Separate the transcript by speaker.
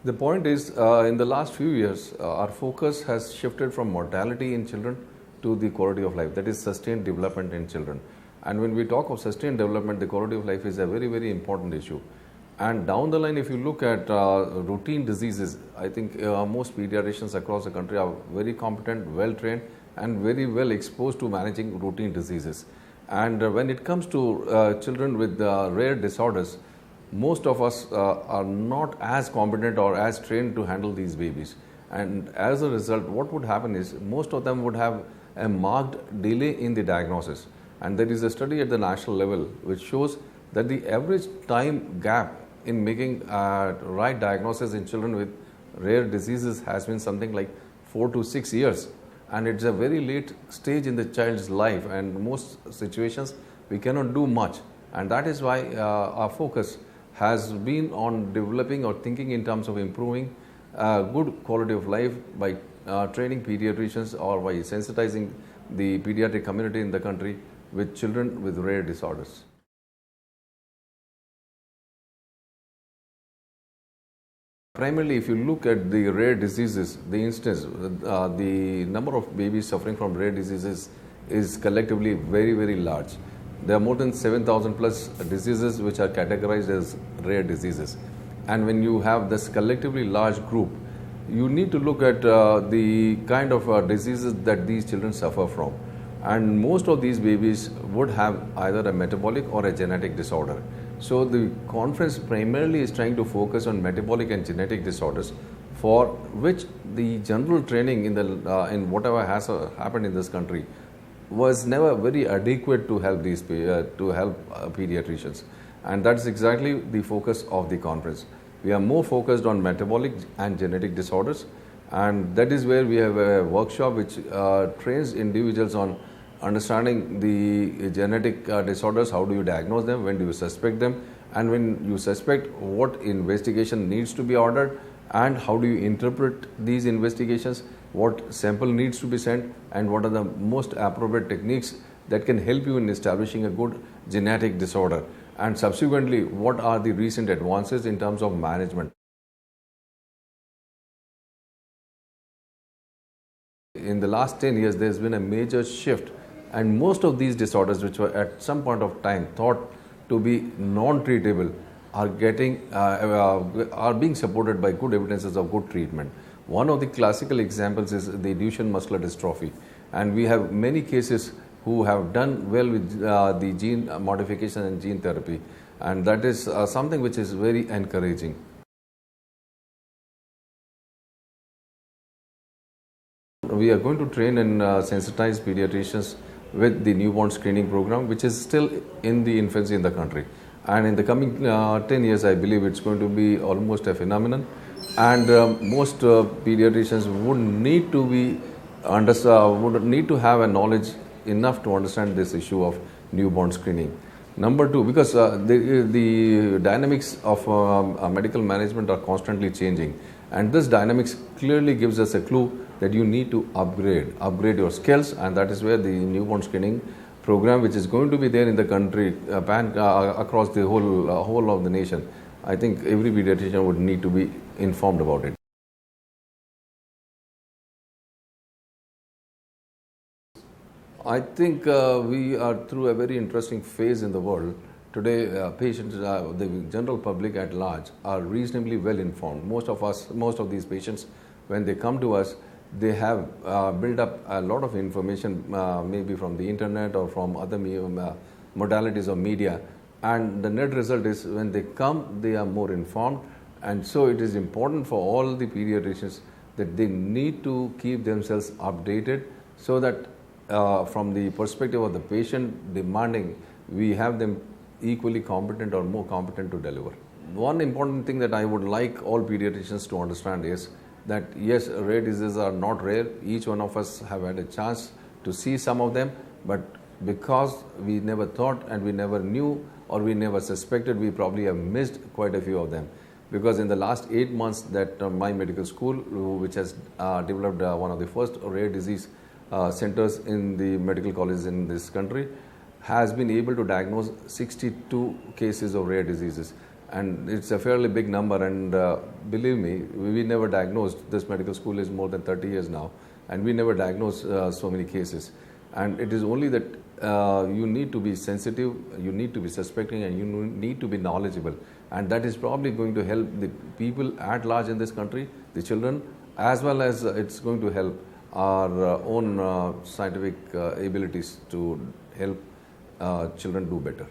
Speaker 1: The point is, in the last few years, our focus has shifted from mortality in children to the quality of life, that is sustained development in children. And when we talk of sustained development, the quality of life is a very, very important issue. And down the line, if you look at routine diseases, I think most pediatricians across the country are very competent, well trained, and very well exposed to managing routine diseases. And when it comes to children with rare disorders, most of us are not as competent or as trained to handle these babies. And as a result, what would happen is most of them would have a marked delay in the diagnosis. And there is a study at the national level which shows that the average time gap in making right diagnosis in children with rare diseases has been something like 4 to 6 years. And it's a very late stage in the child's life, and in most situations we cannot do much. And that is why our focus has been on developing or thinking in terms of improving good quality of life by training pediatricians or by sensitizing the pediatric community in the country with children with rare disorders. Primarily, if you look at the rare diseases, the instance, the number of babies suffering from rare diseases is collectively very, very large. There are more than 7,000 plus diseases which are categorized as rare diseases. And when you have this collectively large group, you need to look at the kind of diseases that these children suffer from. And most of these babies would have either a metabolic or a genetic disorder. So the conference primarily is trying to focus on metabolic and genetic disorders, for which the general training in whatever has happened in this country was never very adequate to help these pediatricians. And that's exactly the focus of the conference. We are more focused on metabolic and genetic disorders, and that is where we have a workshop which trains individuals on understanding the genetic disorders. How do you diagnose them, when do you suspect them, and when you suspect, what investigation needs to be ordered, and how do you interpret these investigations, what sample needs to be sent, and what are the most appropriate techniques that can help you in establishing a good genetic disorder, and subsequently what are the recent advances in terms of management. In the last 10 years, there has been a major shift, and most of these disorders which were at some point of time thought to be non-treatable are being supported by good evidences of good treatment. One of the classical examples is the Duchenne muscular dystrophy, and we have many cases who have done well with the gene modification and gene therapy, and that is something which is very encouraging. We are going to train and sensitize pediatricians with the newborn screening program, which is still in the infancy in the country. And in the coming 10 years, I believe it's going to be almost a phenomenon. And most pediatricians would need to have a knowledge enough to understand this issue of newborn screening. Number two, because the dynamics of medical management are constantly changing, and this dynamics clearly gives us a clue that you need to upgrade your skills, and that is where the newborn screening program, which is going to be there in the country, across the whole of the nation. I think every pediatrician would need to be informed about it. I think we are through a very interesting phase in the world. Today, patients, the general public at large, are reasonably well informed. Most of these patients, when they come to us, they have built up a lot of information, maybe from the internet or from other modalities of media. And the net result is, when they come, they are more informed. And so it is important for all the pediatricians that they need to keep themselves updated, so that from the perspective of the patient demanding, we have them equally competent or more competent to deliver. One important thing that I would like all pediatricians to understand is that yes, rare diseases are not rare. Each one of us have had a chance to see some of them, but because we never thought and we never knew or we never suspected, we probably have missed quite a few of them. Because in the last 8 months that my medical school, which has developed one of the first rare disease centers in the medical colleges in this country, has been able to diagnose 62 cases of rare diseases. and it's a fairly big number. And believe me, we never diagnosed. This medical school is more than 30 years now, and we never diagnosed so many cases. And it is only that you need to be sensitive, you need to be suspecting, and you need to be knowledgeable. And that is probably going to help the people at large in this country, the children, as well as it's going to help our own scientific abilities to help children do better.